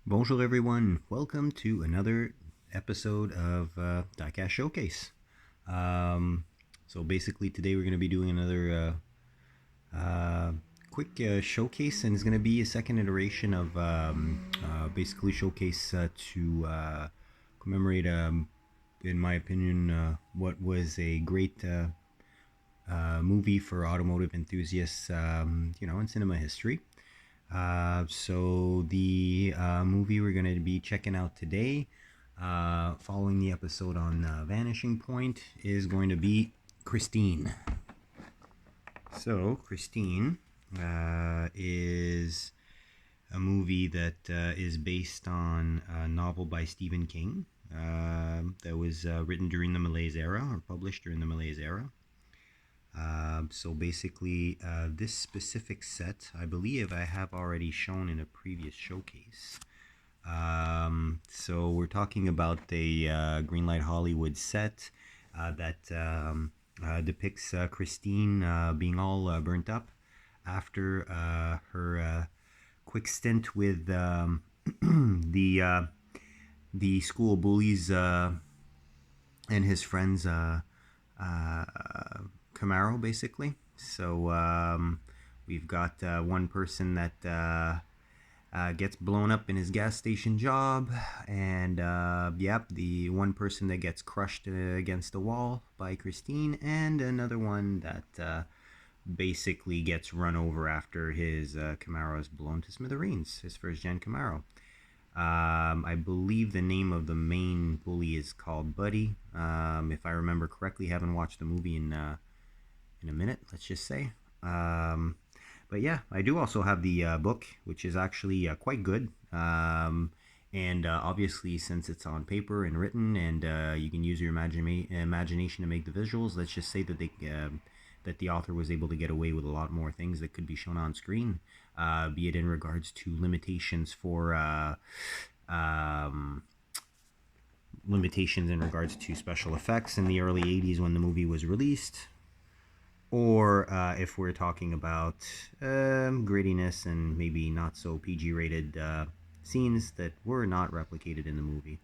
Bonjour everyone, welcome to another episode of Diecast Showcase. So basically today we're going to be doing another quick showcase, and it's going to be a second iteration of basically showcase to commemorate, in my opinion, what was a great movie for automotive enthusiasts, in cinema history. So the movie we're going to be checking out today, following the episode on Vanishing Point, is going to be Christine. So Christine is a movie that is based on a novel by Stephen King that was written during the Malaise era, or published during the Malaise era. So basically, this specific set, I believe I have already shown in a previous showcase. So we're talking about the Greenlight Hollywood set that depicts Christine being all burnt up after her quick stint with the school bullies and his friends. Camaro, basically. So we've got one person that gets blown up in his gas station job, and the one person that gets crushed against the wall by Christine, and another one that basically gets run over after his Camaro is blown to smithereens, his first gen Camaro. I believe the name of the main bully is called Buddy. If I remember correctly, haven't watched the movie in a minute, let's just say. But yeah, I do also have the book, which is actually quite good. And obviously, since it's on paper and written, and you can use your imagination to make the visuals, let's just say that that the author was able to get away with a lot more things that could be shown on screen, be it in regards to limitations for limitations in regards to special effects in the early 80s when the movie was released, or if we're talking about grittiness and maybe not so PG rated scenes that were not replicated in the movie.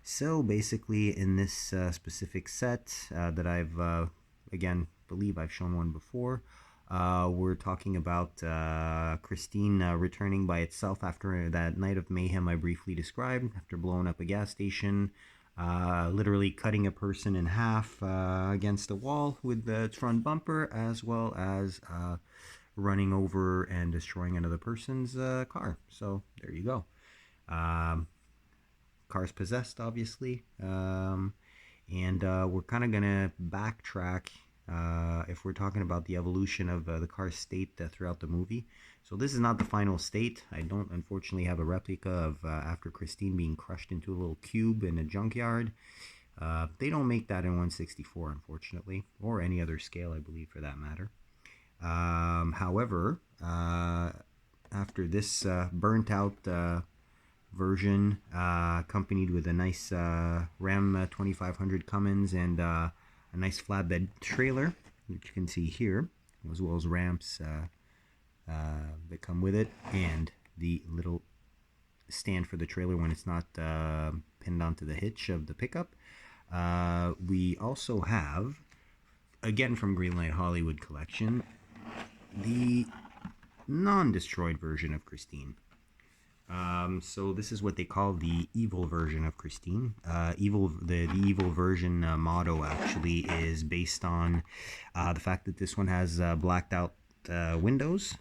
So basically, in this specific set that I've again believe I've shown one before, we're talking about Christine returning by itself after that night of mayhem I briefly described, after blowing up a gas station, literally cutting a person in half against a wall with its front bumper, as well as running over and destroying another person's car. So there you go. Car's possessed, obviously. And we're kind of going to backtrack if we're talking about the evolution of the car's state throughout the movie. So this is not the final state. I don't unfortunately have a replica of after Christine being crushed into a little cube in a junkyard. They don't make that in 1/64, unfortunately, or any other scale, I believe, for that matter. However, after this burnt out version, accompanied with a nice Ram 2500 Cummins and a nice flatbed trailer, which you can see here, as well as ramps that come with it, and the little stand for the trailer when it's not pinned onto the hitch of the pickup. We also have, again from Greenlight Hollywood Collection, the non-destroyed version of Christine. So this is what they call the evil version of Christine. The evil version motto actually is based on the fact that this one has blacked out windows.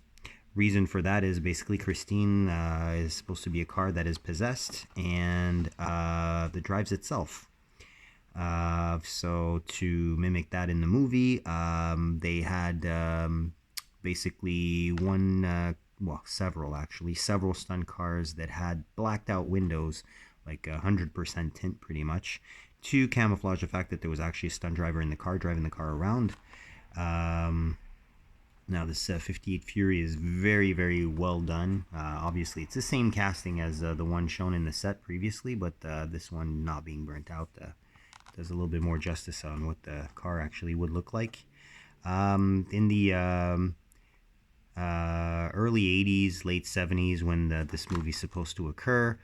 Reason for that is basically Christine is supposed to be a car that is possessed and that drives itself. So to mimic that in the movie, they had basically several stunt cars that had blacked out windows, like 100% tint pretty much, to camouflage the fact that there was actually a stunt driver in the car driving the car around. Now this 58 Fury is very, very well done. Obviously it's the same casting as the one shown in the set previously, but this one not being burnt out does a little bit more justice on what the car actually would look like. In the early 80s, late 70s when this movie's supposed to occur.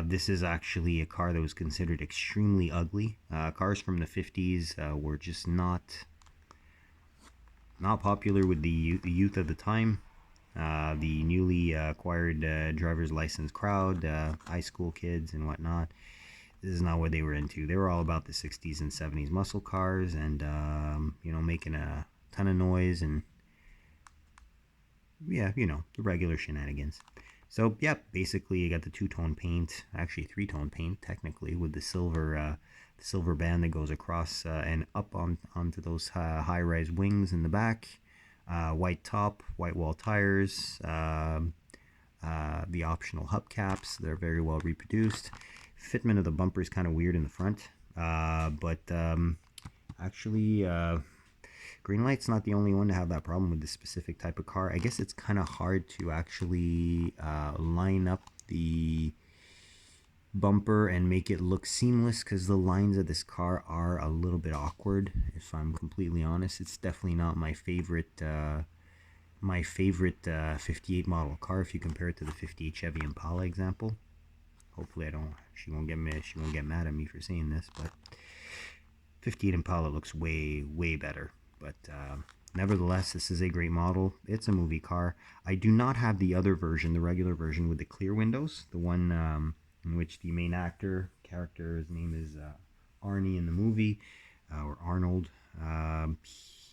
This is actually a car that was considered extremely ugly. Cars from the 50s were just not popular with the youth of the time. The newly acquired driver's license crowd, high school kids and whatnot. This is not what they were into. They were all about the 60s and 70s muscle cars and, making a ton of noise and, yeah, the regular shenanigans. So, yeah, basically you got the two-tone paint, actually three-tone paint technically, with the silver band that goes across and up onto those high-rise wings in the back. White top, white wall tires, the optional hubcaps. They're very well reproduced. Fitment of the bumper is kind of weird in the front, but actually, Greenlight's not the only one to have that problem with this specific type of car. I guess it's kind of hard to actually line up the bumper and make it look seamless because the lines of this car are a little bit awkward, if I'm completely honest. It's definitely not my favorite 58 model car if you compare it to the 58 Chevy Impala example. Hopefully she won't get mad at me for saying this, but 58 Impala looks way better. But nevertheless, this is a great model. It's a movie car. I do not have the other version, the regular version with the clear windows, the one in which the main character's name is Arnie in the movie, or Arnold.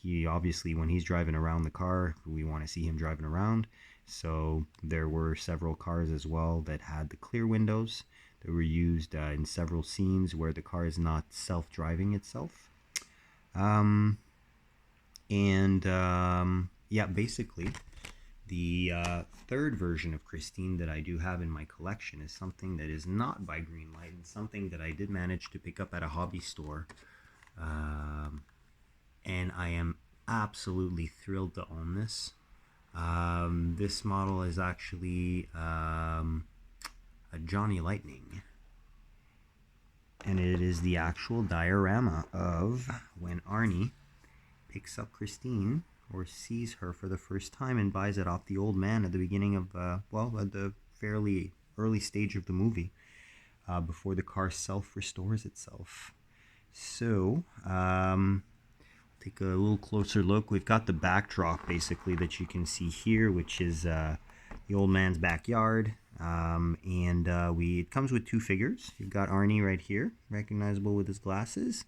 He obviously, when he's driving around the car, we want to see him driving around. So there were several cars as well that had the clear windows that were used in several scenes where the car is not self-driving itself. Yeah, basically, the third version of Christine that I do have in my collection is something that is not by Greenlight and something that I did manage to pick up at a hobby store. And I am absolutely thrilled to own this. This model is actually a Johnny Lightning. And it is the actual diorama of when Arnie picks up Christine or sees her for the first time and buys it off the old man at the beginning of, at the fairly early stage of the movie, before the car self-restores itself. So, take a little closer look. We've got the backdrop basically that you can see here, which is the old man's backyard. It comes with two figures. You've got Arnie right here, recognizable with his glasses,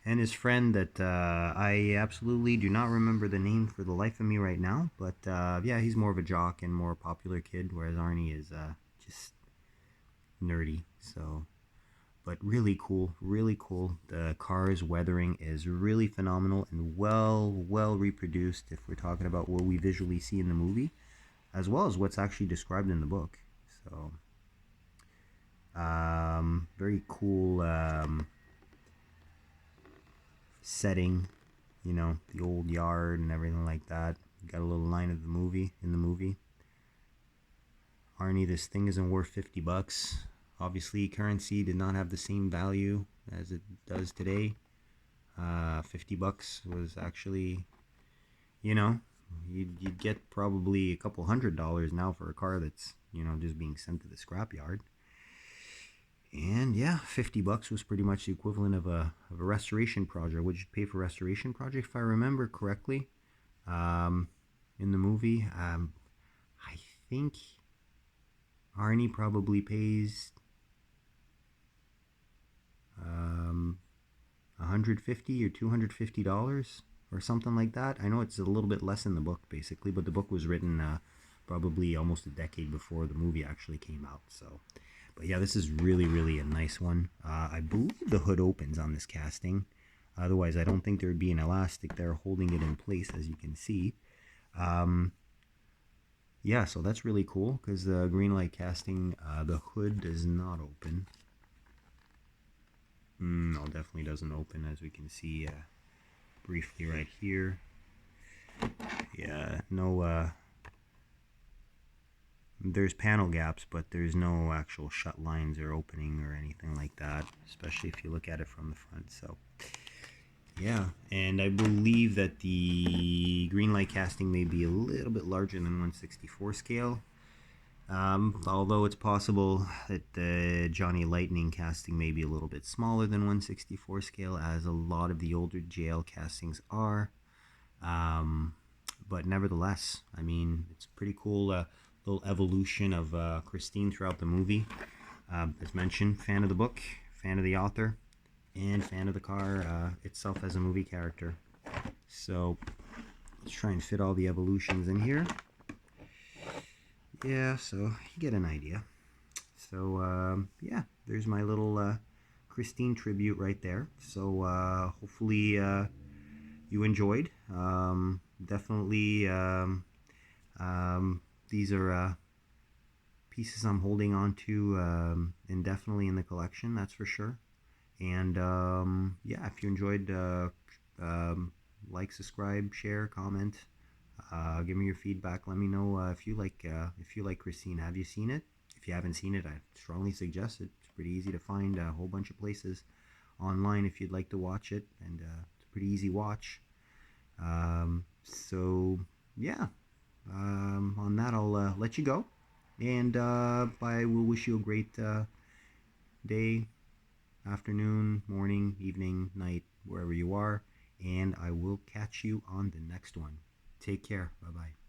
and his friend that I absolutely do not remember the name for the life of me right now. But yeah, he's more of a jock and more popular kid, whereas Arnie is just nerdy. So, but really cool, really cool. The car's weathering is really phenomenal and well reproduced if we're talking about what we visually see in the movie, as well as what's actually described in the book. So, very cool setting, the old yard and everything like that. Got a little line of the movie in the movie. Arnie, this thing isn't worth $50. Obviously, currency did not have the same value as it does today. $50 was actually, you'd get probably a couple $100 now for a car that's, just being sent to the scrapyard. And yeah, $50 was pretty much the equivalent of a restoration project. What you'd pay for a restoration project, if I remember correctly, in the movie. I think Arnie probably pays $150 or $250 or something like that. I know it's a little bit less in the book, basically, but the book was written probably almost a decade before the movie actually came out. So, but yeah, this is really a nice one. I believe the hood opens on this casting. Otherwise, I don't think there would be an elastic there holding it in place, as you can see. Yeah, so that's really cool because the Greenlight casting, the hood does not open. No, definitely doesn't open, as we can see briefly right here. Yeah, no, there's panel gaps, but there's no actual shut lines or opening or anything like that, especially if you look at it from the front. So, Yeah, and I believe that the Greenlight casting may be a little bit larger than 1/64 scale. Although it's possible that the Johnny Lightning casting may be a little bit smaller than 1/64 scale, as a lot of the older JL castings are. Um, but nevertheless, I mean, it's a pretty cool little evolution of Christine throughout the movie. As mentioned, fan of the book, fan of the author, and fan of the car itself as a movie character. So let's try and fit all the evolutions in here. Yeah, so you get an idea. So yeah, there's my little Christine tribute right there. So hopefully you enjoyed. Definitely, these are pieces I'm holding on to indefinitely in the collection. That's for sure. And yeah, if you enjoyed, like, subscribe, share, comment. Give me your feedback. Let me know if you like Christine. Have you seen it? If you haven't seen it, I strongly suggest it. It's pretty easy to find a whole bunch of places online if you'd like to watch it, and it's a pretty easy watch. So yeah, on that I'll let you go, and I will wish you a great day, afternoon, morning, evening, night, wherever you are, and I will catch you on the next one. Take care. Bye bye.